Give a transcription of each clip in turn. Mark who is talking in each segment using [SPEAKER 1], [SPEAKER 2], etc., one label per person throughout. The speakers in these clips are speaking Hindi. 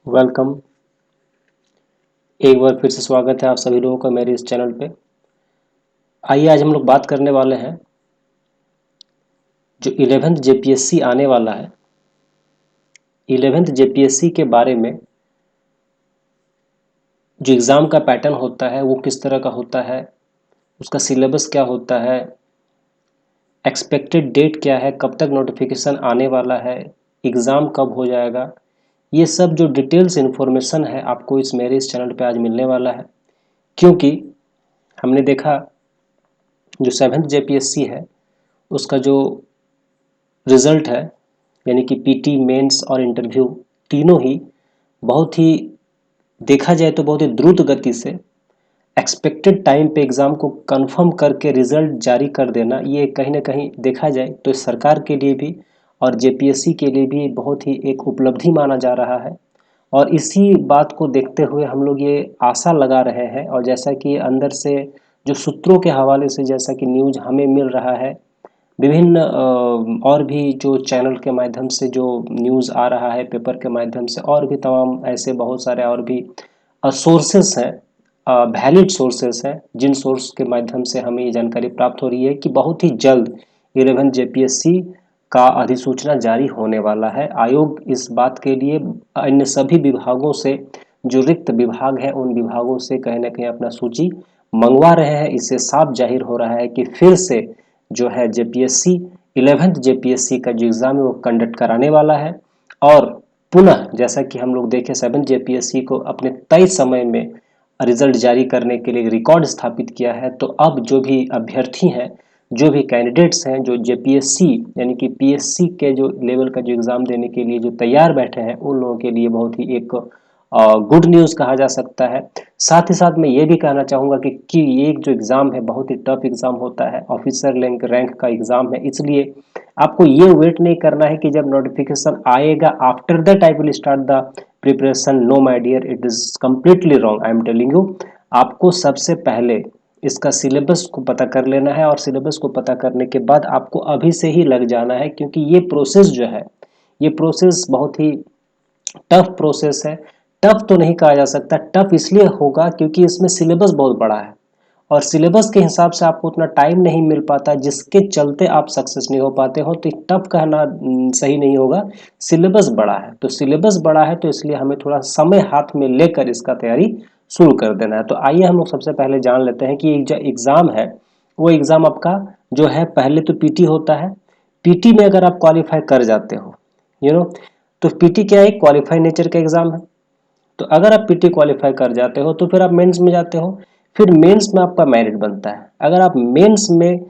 [SPEAKER 1] वेलकम। एक बार फिर से स्वागत है आप सभी लोगों का मेरे इस चैनल पे। आइए आज हम लोग बात करने वाले हैं जो 11th जेपीएससी आने वाला है। 11th जेपीएससी के बारे में जो एग्ज़ाम का पैटर्न होता है वो किस तरह का होता है, उसका सिलेबस क्या होता है, एक्सपेक्टेड डेट क्या है, कब तक नोटिफिकेशन आने वाला है, एग्ज़ाम कब हो जाएगा, ये सब जो डिटेल्स इन्फॉर्मेशन है आपको मेरे इस चैनल पे आज मिलने वाला है। क्योंकि हमने देखा जो 7th जेपीएससी है उसका जो रिज़ल्ट है यानी कि पीटी, मेंस और इंटरव्यू तीनों ही बहुत ही देखा जाए तो बहुत ही द्रुत गति से एक्सपेक्टेड टाइम पे एग्ज़ाम को कंफर्म करके रिज़ल्ट जारी कर देना, ये कहीं ना कहीं देखा जाए तो सरकार के लिए भी और जेपीएससी के लिए भी बहुत ही एक उपलब्धि माना जा रहा है। और इसी बात को देखते हुए हम लोग ये आशा लगा रहे हैं और जैसा कि अंदर से जो सूत्रों के हवाले से जैसा कि न्यूज़ हमें मिल रहा है, विभिन्न और भी जो चैनल के माध्यम से जो न्यूज़ आ रहा है, पेपर के माध्यम से और भी तमाम ऐसे बहुत सारे और भी सोर्सेस हैं, वैलिड सोर्सेस हैं, जिन सोर्स के माध्यम से हमें ये जानकारी प्राप्त हो रही है कि बहुत ही जल्द 11 जेपीएससी का अधिसूचना जारी होने वाला है। आयोग इस बात के लिए अन्य सभी विभागों से जो रिक्त विभाग हैं उन विभागों से कहीं ना कहीं अपना सूची मंगवा रहे हैं। इससे साफ जाहिर हो रहा है कि फिर से जो है जेपीएससी 11th जेपीएससी का जो एग्ज़ाम है वो कंडक्ट कराने वाला है। और पुनः जैसा कि हम लोग देखें 7th जेपीएससी को अपने तय समय में रिजल्ट जारी करने के लिए रिकॉर्ड स्थापित किया है, तो अब जो भी अभ्यर्थी हैं, जो भी कैंडिडेट्स हैं, जो जेपीएससी यानी कि पीएससी के जो लेवल का जो एग्ज़ाम देने के लिए जो तैयार बैठे हैं उन लोगों के लिए बहुत ही एक गुड न्यूज़ कहा जा सकता है। साथ ही साथ मैं ये भी कहना चाहूँगा कि ये जो एग्ज़ाम है बहुत ही टफ एग्ज़ाम होता है, ऑफिसर रैंक का एग्ज़ाम है, इसलिए आपको ये वेट नहीं करना है कि जब नोटिफिकेशन आएगा after that I will start the preparation. No my dear, it is completely wrong, I am telling you. आपको सबसे पहले इसका सिलेबस को पता कर लेना है और सिलेबस को पता करने के बाद आपको अभी से ही लग जाना है, क्योंकि ये प्रोसेस जो है ये प्रोसेस बहुत ही टफ प्रोसेस है। टफ तो नहीं कहा जा सकता, टफ इसलिए होगा क्योंकि इसमें सिलेबस बहुत बड़ा है और सिलेबस के हिसाब से आपको उतना टाइम नहीं मिल पाता, जिसके चलते आप सक्सेस नहीं हो पाते हो। तो टफ कहना सही नहीं होगा, सिलेबस बड़ा है। तो सिलेबस बड़ा है तो इसलिए हमें थोड़ा समय हाथ में लेकर इसका तैयारी शुरू कर देना है। तो आइए हम लोग सबसे पहले जान लेते हैं कि जो एग्ज़ाम है वो एग्ज़ाम आपका जो है, पहले तो पीटी होता है। पीटी में अगर आप क्वालिफाई कर जाते हो, यू नो, तो पीटी क्या है, क्वालिफाई नेचर का एग्ज़ाम है। तो अगर आप पीटी क्वालिफाई कर जाते हो तो फिर आप मेंस में जाते हो, फिर मेंस में आपका मेरिट बनता है। अगर आप मेंस में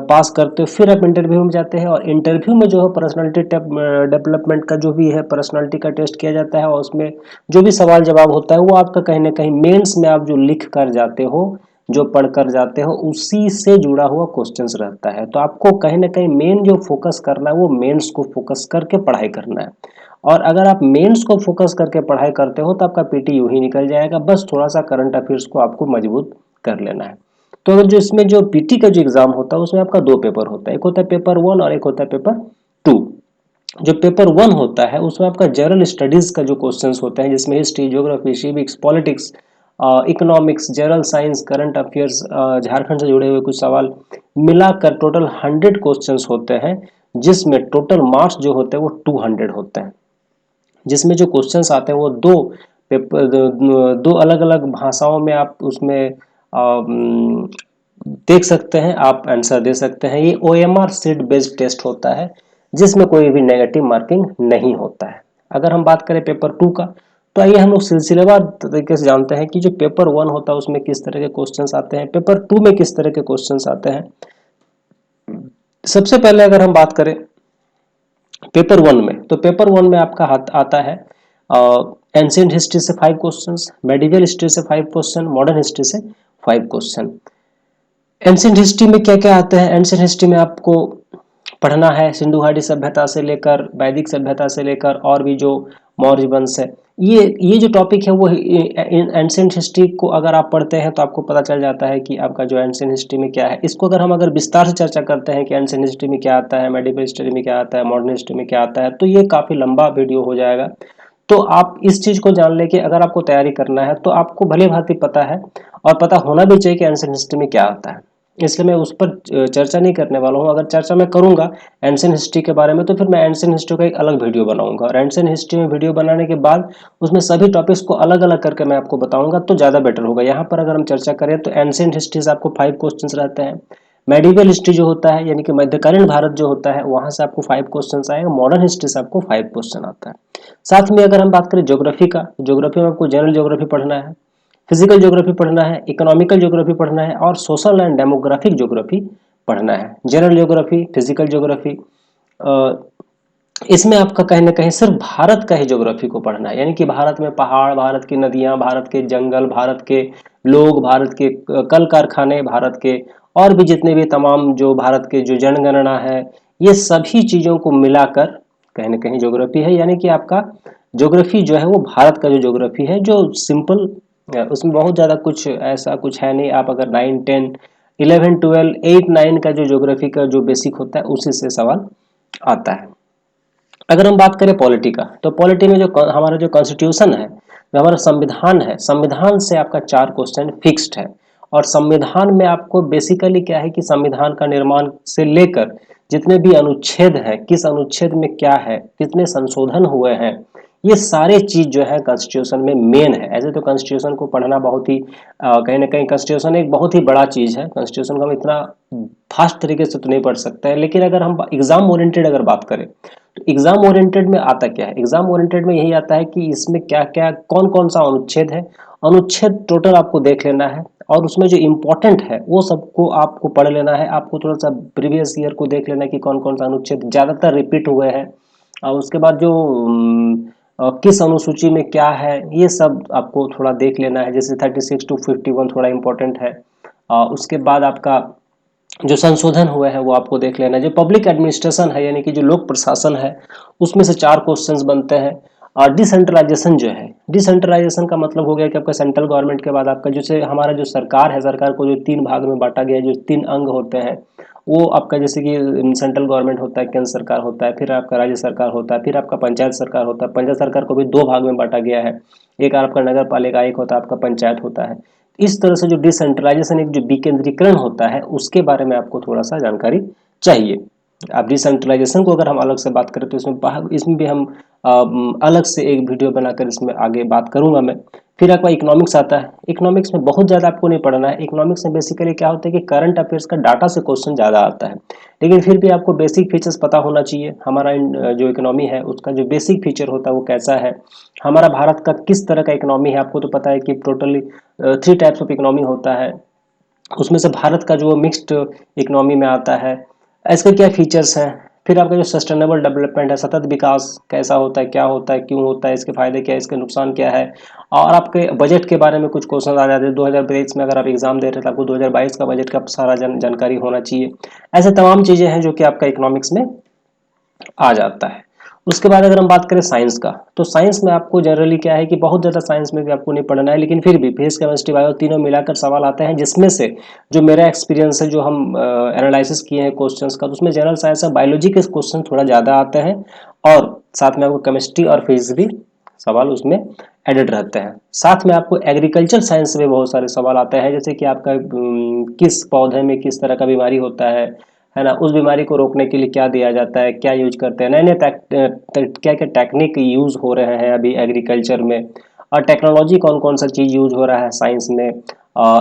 [SPEAKER 1] पास करते हो फिर आप इंटरव्यू में जाते हैं और इंटरव्यू में जो है पर्सनालिटी डेवलपमेंट का जो भी है पर्सनालिटी का टेस्ट किया जाता है और उसमें जो भी सवाल जवाब होता है वो आपका कहीं ना कहीं मेंस में आप जो लिख कर जाते हो, जो पढ़ कर जाते हो, उसी से जुड़ा हुआ क्वेश्चंस रहता है। तो आपको कहीं ना कहीं मेन जो फोकस करना है वो मेंस को फोकस करके पढ़ाई करना है। और अगर आप मेंस को फोकस करके पढ़ाई करते हो तो आपका पीटी यूं ही निकल जाएगा, बस थोड़ा सा करंट अफेयर्स को आपको मजबूत कर लेना है। तो अगर जो इसमें जो पीटी का जो एग्जाम होता है उसमें आपका दो पेपर होता है, एक होता है पेपर 1 और एक होता है पेपर 2। जो पेपर 1 होता है उसमें आपका जनरल स्टडीज का जो क्वेश्चंस होते हैं, जिसमें history, geography, civics, politics, economics, general science, current affairs, Jharkhand से जुड़े हुए कुछ सवाल मिलाकर टोटल 100 क्वेश्चंस होते हैं, जिसमें टोटल मार्क्स जो होते हैं वो 200 होते हैं। जिसमें जो क्वेश्चंस आते हैं वो दो पेपर, दो अलग अलग भाषाओं में आप उसमें देख सकते हैं, आप आंसर दे सकते हैं। ये ओएमआर सीट बेस्ड टेस्ट होता है जिसमें कोई भी नेगेटिव मार्किंग नहीं होता है। अगर हम बात करें पेपर 2 का, तो आइए हम लोग सिलसिलेवार तरीके से जानते हैं कि जो पेपर 1 होता है उसमें किस तरह के क्वेश्चंस आते हैं, पेपर 2 में किस तरह के क्वेश्चंस आते हैं। सबसे पहले अगर हम बात करें पेपर 1 में, तो पेपर 1 में आपका हाथ आता है एंशिएंट हिस्ट्री से 5 क्वेश्चंस, मेडिवल हिस्ट्री से 5 क्वेश्चन, मॉडर्न हिस्ट्री से 5 क्वेश्चन। एंशिएंट हिस्ट्री में क्या क्या आते हैं, एंशिएंट हिस्ट्री में आपको पढ़ना है सिंधु घाटी सभ्यता से लेकर वैदिक सभ्यता से लेकर और भी जो मौर्य वंश है, ये जो टॉपिक है वो एंशिएंट हिस्ट्री को अगर आप पढ़ते हैं तो आपको पता चल जाता है कि आपका जो एंशिएंट हिस्ट्री में क्या है। इसको अगर हम विस्तार से चर्चा करते हैं कि एंशिएंट हिस्ट्री में क्या आता है, मेडिवल हिस्ट्री में क्या आता है, मॉडर्न हिस्ट्री में क्या आता है, तो ये काफ़ी लंबा वीडियो हो जाएगा। तो आप इस चीज को जान ले कि अगर आपको तैयारी करना है तो आपको भली भांति पता है और पता होना भी चाहिए कि एंशिएंट हिस्ट्री में क्या आता है। इसलिए मैं उस पर चर्चा नहीं करने वाला हूँ। अगर चर्चा मैं करूंगा एंशिएंट हिस्ट्री के बारे में तो फिर मैं एंशिएंट हिस्ट्री का एक अलग वीडियो बनाऊंगा, और एंशिएंट हिस्ट्री में वीडियो बनाने के बाद उसमें सभी टॉपिक्स को अलग अलग करके मैं आपको बताऊंगा, तो ज्यादा बेटर होगा। यहाँ पर अगर हम चर्चा करें तो एंशिएंट हिस्ट्री से आपको 5 क्वेश्चंस रहते हैं। मेडिवल हिस्ट्री जो होता है यानी कि मध्यकालीन भारत जो होता है, वहां से आपको 5 क्वेश्चंस आएगा। मॉडर्न हिस्ट्री से आपको 5 क्वेश्चन आता है। साथ में अगर हम बात करें ज्योग्राफी का, ज्योग्राफी में आपको जनरल ज्योग्राफी पढ़ना है, फिजिकल ज्योग्राफी पढ़ना है, इकोनॉमिकल ज्योग्राफी पढ़ना है और सोशल एंड डेमोग्राफिक ज्योग्राफी पढ़ना है। जनरल ज्योग्राफी, फिजिकल ज्योग्राफी, इसमें आपका कहीं ना कहीं सिर्फ भारत का ही ज्योग्राफी को पढ़ना है, यानी कि भारत में पहाड़, भारत की नदियां, भारत के जंगल, भारत के लोग, भारत के कल कारखाने, भारत के और भी जितने भी तमाम जो भारत के जो जनगणना है, ये सभी चीजों को मिलाकर कहीं ना कहीं ज्योग्राफी है। यानी कि आपका ज्योग्राफी जो है वो भारत का जो ज्योग्राफी है, जो सिंपल, उसमें बहुत ज्यादा कुछ ऐसा कुछ है नहीं। आप अगर 9, 10, 11, 12, 8, 9 का जो ज्योग्राफी का जो बेसिक होता है उसी से सवाल आता है। अगर हम बात करें पॉलिटी का, तो पॉलिटी में जो हमारा जो कॉन्स्टिट्यूशन है, जो हमारा संविधान है, संविधान से आपका 4 क्वेश्चन फिक्स्ड है। और संविधान में आपको बेसिकली क्या है कि संविधान का निर्माण से लेकर जितने भी अनुच्छेद हैं, किस अनुच्छेद में क्या है, कितने संशोधन हुए हैं, ये सारे चीज जो है कॉन्स्टिट्यूशन में मेन है। ऐसे तो कॉन्स्टिट्यूशन को पढ़ना बहुत ही कहीं ना कहीं कॉन्स्टिट्यूशन एक बहुत ही बड़ा चीज है। कॉन्स्टिट्यूशन को हम इतना फास्ट तरीके से तो नहीं पढ़ सकते हैं, लेकिन अगर हम एग्जाम ओरिएंटेड अगर बात करें तो एग्जाम ओरिएंटेड में आता क्या है, एग्जाम ओरिएंटेड में यही आता है कि इसमें क्या क्या कौन कौन सा अनुच्छेद है। अनुच्छेद टोटल आपको देख लेना है और उसमें जो इम्पोर्टेंट है वो सबको आपको पढ़ लेना है। आपको थोड़ा सा प्रीवियस ईयर को देख लेना है कि कौन कौन सा अनुच्छेद ज्यादातर रिपीट हुए हैं, और उसके बाद जो किस अनुसूची में क्या है ये सब आपको थोड़ा देख लेना है। जैसे 36 to 51 थोड़ा इंपॉर्टेंट है। उसके बाद आपका जो संशोधन हुए हैं वो आपको देख लेना है। जो पब्लिक एडमिनिस्ट्रेशन है यानी कि जो लोक प्रशासन है, उसमें से 4 क्वेश्चंस बनते हैं। और डिसेंट्रलाइजेशन जो है, डिसेंट्रलाइजेशन का मतलब हो गया कि आपका सेंट्रल गवर्नमेंट के बाद आपका जैसे हमारा जो सरकार है, सरकार को जो 3 भाग में बांटा गया है, जो 3 अंग होते हैं, वो आपका जैसे कि सेंट्रल गवर्नमेंट होता है, केंद्र सरकार होता है, फिर आपका राज्य सरकार होता है, फिर आपका पंचायत सरकार होता है। पंचायत सरकार को भी 2 भाग में बांटा गया है, एक आपका नगर पालिका, एक होता है आपका पंचायत होता है। इस तरह से जो डिसेंट्रलाइजेशन, एक जो विकेंद्रीकरण होता है, उसके बारे में आपको थोड़ा सा जानकारी चाहिए। अब डिसेंट्रलाइजेशन को अगर हम अलग से बात करें तो इसमें भी हम अलग से एक वीडियो बनाकर इसमें आगे बात करूंगा मैं। फिर आपका इकोनॉमिक्स आता है। इकोनॉमिक्स में बहुत ज़्यादा आपको नहीं पढ़ना है। इकोनॉमिक्स में बेसिकली क्या होता है कि करंट अफेयर्स का डाटा से क्वेश्चन ज़्यादा आता है, लेकिन फिर भी आपको बेसिक फीचर्स पता होना चाहिए। हमारा जो इकोनॉमी है उसका जो बेसिक फीचर होता है वो कैसा है, हमारा भारत का किस तरह का इकोनॉमी है। आपको तो पता है कि टोटली 3 टाइप्स ऑफ इकोनॉमी होता है, उसमें से भारत का जो मिक्स्ड इकोनॉमी में आता है। इसके क्या फीचर्स हैं, फिर आपका जो सस्टेनेबल डेवलपमेंट है, सतत विकास कैसा होता है, क्या होता है, क्यों होता है, इसके फायदे क्या है, इसके नुकसान क्या है। और आपके बजट के बारे में कुछ क्वेश्चन आ जाते हैं। 2023 में अगर आप एग्जाम दे रहे हैं तो आपको 2022 का बजट का सारा जानकारी होना चाहिए। ऐसे तमाम चीजें हैं जो कि आपका इकोनॉमिक्स में आ जाता है। उसके बाद अगर हम बात करें साइंस का, तो साइंस में आपको जनरली क्या है कि बहुत ज़्यादा साइंस में भी आपको नहीं पढ़ना है, लेकिन फिर भी फिजिक्स, केमिस्ट्री, बायो तीनों मिलाकर सवाल आते हैं, जिसमें से जो मेरा एक्सपीरियंस है, जो हम एनालिसिस किए हैं क्वेश्चंस का, तो उसमें जनरल साइंस और बायोलॉजी के क्वेश्चन थोड़ा ज़्यादा आते हैं, और साथ में आपको केमिस्ट्री और फिजिक्स भी सवाल उसमें एडेड रहते हैं। साथ में आपको एग्रीकल्चर साइंस से भी बहुत सारे सवाल आते हैं, जैसे कि आपका किस पौधे में किस तरह का बीमारी होता है ना, उस बीमारी को रोकने के लिए क्या दिया जाता है, क्या यूज करते हैं, नए नए क्या क्या टेक्निक यूज हो रहे हैं अभी एग्रीकल्चर में, और टेक्नोलॉजी कौन कौन सा चीज़ यूज हो रहा है साइंस में,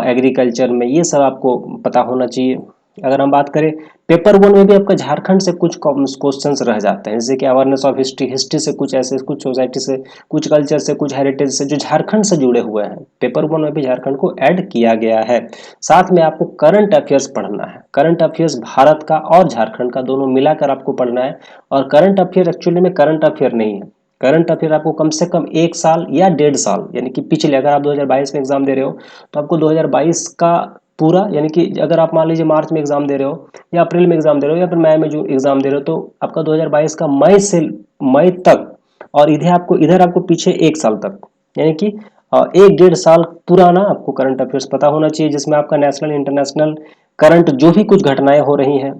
[SPEAKER 1] एग्रीकल्चर में, ये सब आपको पता होना चाहिए। अगर हम बात करें पेपर 1 में भी आपका झारखंड से कुछ क्वेश्चंस रह जाते हैं, जैसे कि अवेयरनेस ऑफ हिस्ट्री, हिस्ट्री से कुछ ऐसे, कुछ सोसाइटी से, कुछ कल्चर से, कुछ हेरिटेज से जो झारखंड से जुड़े हुए हैं, पेपर 1 में भी झारखंड को ऐड किया गया है। साथ में आपको करंट अफेयर्स पढ़ना है। करंट अफेयर्स भारत का और झारखंड का दोनों मिलाकर आपको पढ़ना है। और करंट अफेयर एक्चुअली में करंट अफेयर नहीं है। करंट अफेयर आपको कम से कम 1 साल या 1.5 साल, यानी कि पिछले, अगर आप 2022 में एग्जाम दे रहे हो तो आपको 2022 का पूरा, यानी कि अगर आप मान लीजिए मार्च में एग्जाम दे रहे हो या अप्रैल में एग्जाम दे रहे हो या फिर मई में जो एग्जाम दे रहे हो, तो आपका 2022 का मई से मई तक, और इधर आपको पीछे 1 साल तक, यानी कि 1 1.5 साल पुराना आपको करंट अफेयर्स पता होना चाहिए, जिसमें आपका नेशनल इंटरनेशनल करंट जो भी कुछ घटनाएं हो रही हैं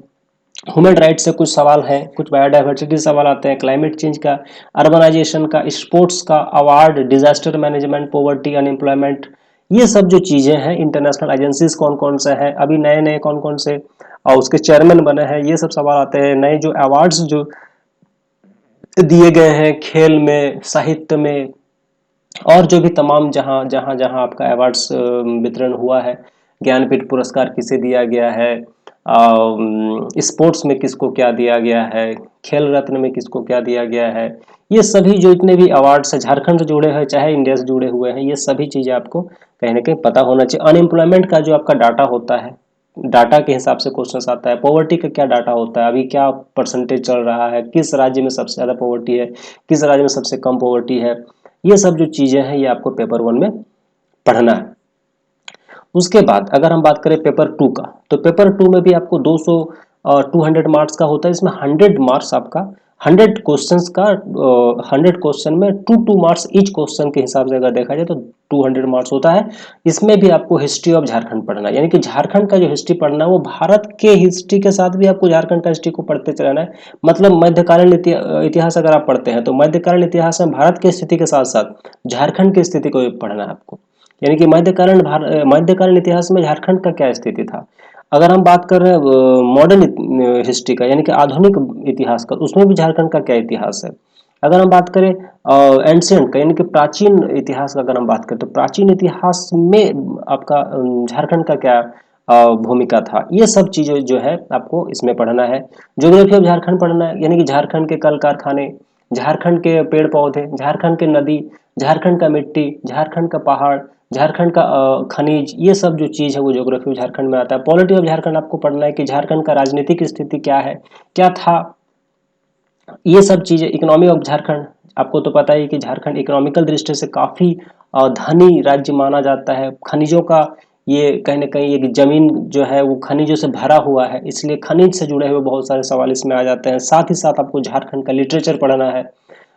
[SPEAKER 1] ह्यूमन राइट से कुछ सवाल हैं, कुछ बायोडाइवर्सिटी सवाल आते हैं, क्लाइमेट चेंज का, अर्बनाइजेशन का, स्पोर्ट्स का, award, disaster management, poverty, unemployment, ये सब जो चीजें हैं, इंटरनेशनल एजेंसीज कौन कौन से हैं, अभी नए नए कौन कौन से और उसके चेयरमैन बने हैं, ये सब सवाल आते हैं। नए जो अवार्ड्स जो दिए गए हैं खेल में, साहित्य में, और जो भी तमाम जहाँ जहाँ जहाँ आपका अवार्ड्स वितरण हुआ है, ज्ञानपीठ पुरस्कार किसे दिया गया है, स्पोर्ट्स में किसको क्या दिया गया है, खेल रत्न में किसको क्या दिया गया है, ये सभी जो इतने भी अवार्ड्स है झारखंड से जुड़े हैं चाहे इंडिया से जुड़े हुए हैं, ये सभी चीज़ें आपको कहीं ना कहीं पता होना चाहिए। अनएम्प्लॉयमेंट का जो आपका डाटा होता है, डाटा के हिसाब से क्वेश्चन आता है। पॉवर्टी का क्या डाटा होता है, अभी क्या परसेंटेज चल रहा है, किस राज्य में सबसे ज़्यादा पॉवर्टी है, किस राज्य में सबसे कम पॉवर्टी है, ये सब जो चीज़ें हैं ये आपको पेपर 1 में पढ़ना है। उसके बाद अगर हम बात करें पेपर 2 का, तो पेपर 2 में भी आपको 200 मार्क्स का होता है। इसमें 100 मार्क्स आपका 100 क्वेश्चंस का 100 क्वेश्चन में 2 मार्क्स ईच क्वेश्चन के हिसाब से अगर देखा जाए तो 200 मार्क्स होता है। इसमें भी आपको हिस्ट्री ऑफ झारखंड पढ़ना है, यानी कि झारखंड का जो हिस्ट्री पढ़ना है वो भारत के हिस्ट्री के साथ भी आपको झारखंड का हिस्ट्री को पढ़ते चलाना है। मतलब मध्यकालीन इतिहास अगर आप पढ़ते हैं तो मध्यकालीन इतिहास में भारत की स्थिति के साथ साथ झारखंड की स्थिति को भी पढ़ना है आपको, यानी कि मध्यकालीन इतिहास में झारखंड का क्या स्थिति था। अगर हम बात कर रहे हैं मॉडर्न हिस्ट्री का, यानी कि आधुनिक इतिहास का, उसमें भी झारखंड का क्या इतिहास है। अगर हम बात करें एंशियंट का, यानी कि प्राचीन इतिहास का, अगर हम बात करें तो प्राचीन इतिहास में आपका झारखंड का क्या भूमिका था, ये सब चीज़ें जो है आपको इसमें पढ़ना है। ज्योग्राफी ऑफ झारखंड पढ़ना है, यानी कि झारखंड के कल कारखाने, झारखंड के पेड़ पौधे, झारखंड के नदी, झारखंड का मिट्टी, झारखंड का पहाड़, झारखंड का खनिज, ये सब जो चीज़ है वो ज्योग्राफी ऑफ झारखंड में आता है। पॉलिटी ऑफ झारखंड आपको पढ़ना है कि झारखंड का राजनीतिक स्थिति क्या है, क्या था, ये सब चीज़ें। इकोनॉमी ऑफ झारखंड, आपको तो पता ही कि झारखंड इकोनॉमिकल दृष्टि से काफ़ी धनी राज्य माना जाता है। खनिजों का ये कहीं ना कहीं एक ज़मीन जो है वो खनिजों से भरा हुआ है, इसलिए खनिज से जुड़े हुए बहुत सारे सवाल इसमें आ जाते हैं। साथ ही साथ आपको झारखंड का लिटरेचर पढ़ना है,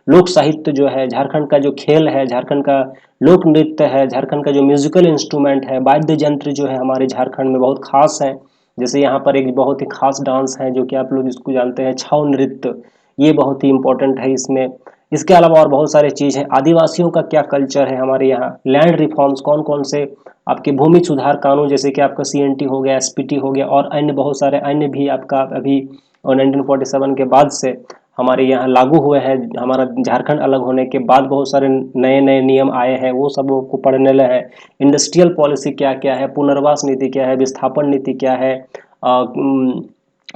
[SPEAKER 1] लोक साहित्य जो है, झारखंड का जो खेल है, झारखंड का लोक नृत्य है, झारखंड का जो म्यूजिकल इंस्ट्रूमेंट है, वाद्य यंत्र जो है हमारे झारखंड में बहुत खास है। जैसे यहाँ पर एक बहुत ही खास डांस है जो कि आप लोग इसको जानते हैं, छऊ नृत्य, ये बहुत ही इंपॉर्टेंट है इसमें। इसके अलावा और बहुत सारे चीज़ है। आदिवासियों का क्या कल्चर है हमारे यहाँ, लैंड रिफॉर्म्स कौन कौन से, आपके भूमि सुधार कानून जैसे कि आपका सीएनटी हो गया, एसपीटी हो गया, और अन्य बहुत सारे अन्य भी आपका अभी 1947 के बाद से हमारे यहाँ लागू हुए हैं। हमारा झारखंड अलग होने के बाद बहुत सारे नए नए नियम आए हैं, वो सब को पढ़ने लगे हैं। इंडस्ट्रियल पॉलिसी क्या क्या है, पुनर्वास नीति क्या है, विस्थापन नीति क्या है,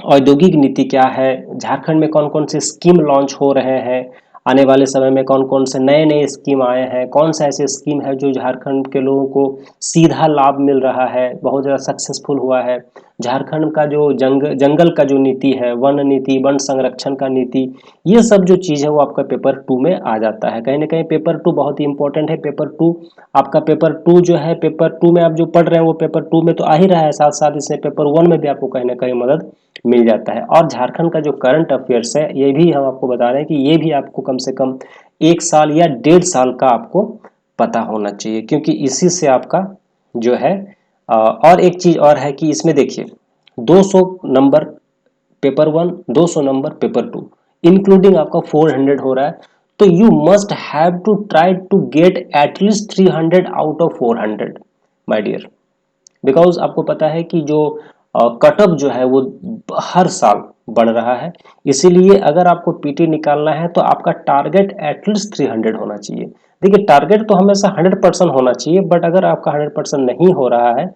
[SPEAKER 1] औद्योगिक नीति क्या है, झारखंड में कौन कौन से स्कीम लॉन्च हो रहे हैं, आने वाले समय में कौन कौन से नए नए स्कीम आए हैं, कौन सा ऐसे स्कीम है जो झारखंड के लोगों को सीधा लाभ मिल रहा है, बहुत ज़्यादा सक्सेसफुल हुआ है। झारखंड का जो जंगल का जो नीति है, वन नीति, वन संरक्षण का नीति, ये सब जो चीज़ है वो आपका पेपर 2 में आ जाता है। कहीं ना कहीं पेपर 2 बहुत ही इंपॉर्टेंट है। पेपर 2 आपका, पेपर 2 जो है, पेपर 2 में आप जो पढ़ रहे हैं वो पेपर 2 में तो आ ही रहा है, साथ साथ इसमें पेपर 1 में भी आपको कहीं ना कहीं मदद मिल जाता है। और झारखंड का जो करंट अफेयर्स है ये भी हम आपको बता रहे हैं कि ये भी आपको कम से कम 1 साल या 1.5 साल का आपको पता होना चाहिए, क्योंकि इसी से आपका जो है और एक चीज़ और है कि इसमें देखिए 200 number paper 1, 200 number paper 2, including आपका 400 हो रहा है। तो you must have to try to get at least 300 out of 400 my dear, because आपको पता है कि जो कटअप जो है वो हर साल बढ़ रहा है। इसीलिए अगर आपको पीटी निकालना है तो आपका टारगेट एटलीस्ट 300 होना चाहिए। देखिए टारगेट तो हमेशा 100% होना चाहिए, बट अगर आपका 100% नहीं हो रहा है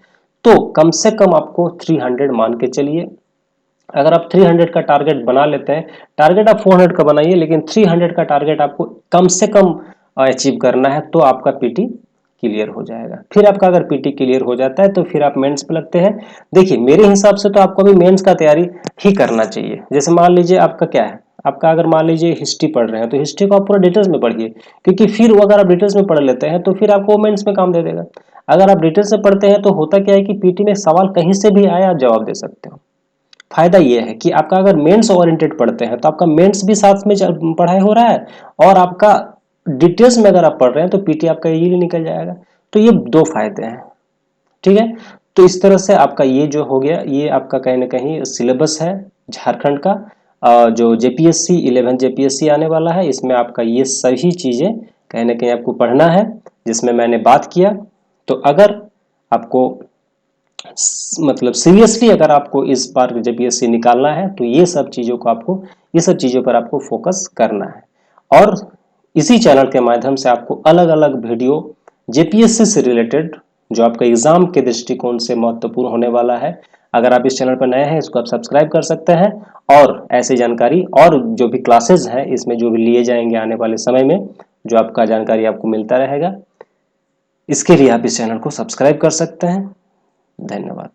[SPEAKER 1] तो कम से कम आपको 300 मान के चलिए। अगर आप 300 का टारगेट बना लेते हैं, टारगेट आप 400 का बनाइए लेकिन 300 का टारगेट आपको कम से कम अचीव करना है, तो आपका पीटी क्लियर हो जाएगा। फिर आपका अगर पीटी क्लियर हो जाता है तो फिर आप मेंस पे लगते हैं। देखिए मेरे हिसाब से तो आपको अभी मेंस का तैयारी ही करना चाहिए। जैसे मान लीजिए आपका क्या है, आपका अगर मान लीजिए हिस्ट्री पढ़ रहे हैं तो हिस्ट्री को आप पूरा डिटेल्स में पढ़िए, क्योंकि फिर वो अगर आप डिटेल्स में पढ़ लेते हैं तो फिर आपको मेंस में काम दे देगा। अगर आप डिटेल्स में पढ़ते हैं तो होता क्या है कि पीटी में सवाल कहीं से भी आए आप जवाब दे सकते हो। फायदा ये है कि आपका अगर मेंस ओरिएंटेड पढ़ते हैं तो आपका मेंस भी साथ में पढ़ाई हो रहा है, और आपका डिटेल्स में अगर आप पढ़ रहे हैं तो पीटी आपका इजीली निकल जाएगा। तो ये दो फायदे हैं, ठीक है। तो इस तरह से आपका ये जो हो गया, ये आपका कहीं ना कहीं सिलेबस है झारखंड का। जो जेपीएससी 11 जेपीएससी आने वाला है, इसमें आपका ये सभी चीज़ें कहीं ना कहीं आपको पढ़ना है, जिसमें मैंने बात किया। तो अगर आपको मतलब सीरियसली अगर आपको इस बार जेपीएससी निकालना है, तो ये सब चीज़ों पर आपको फोकस करना है। और इसी चैनल के माध्यम से आपको अलग अलग वीडियो जेपीएससी से रिलेटेड, जो आपका एग्जाम के दृष्टिकोण से महत्वपूर्ण होने वाला है, अगर आप इस चैनल पर नए हैं, इसको आप सब्सक्राइब कर सकते हैं। और ऐसी जानकारी और जो भी क्लासेज हैं इसमें जो भी लिए जाएंगे आने वाले समय में, जो आपका जानकारी आपको मिलता रहेगा, इसके लिए आप इस चैनल को सब्सक्राइब कर सकते हैं। धन्यवाद।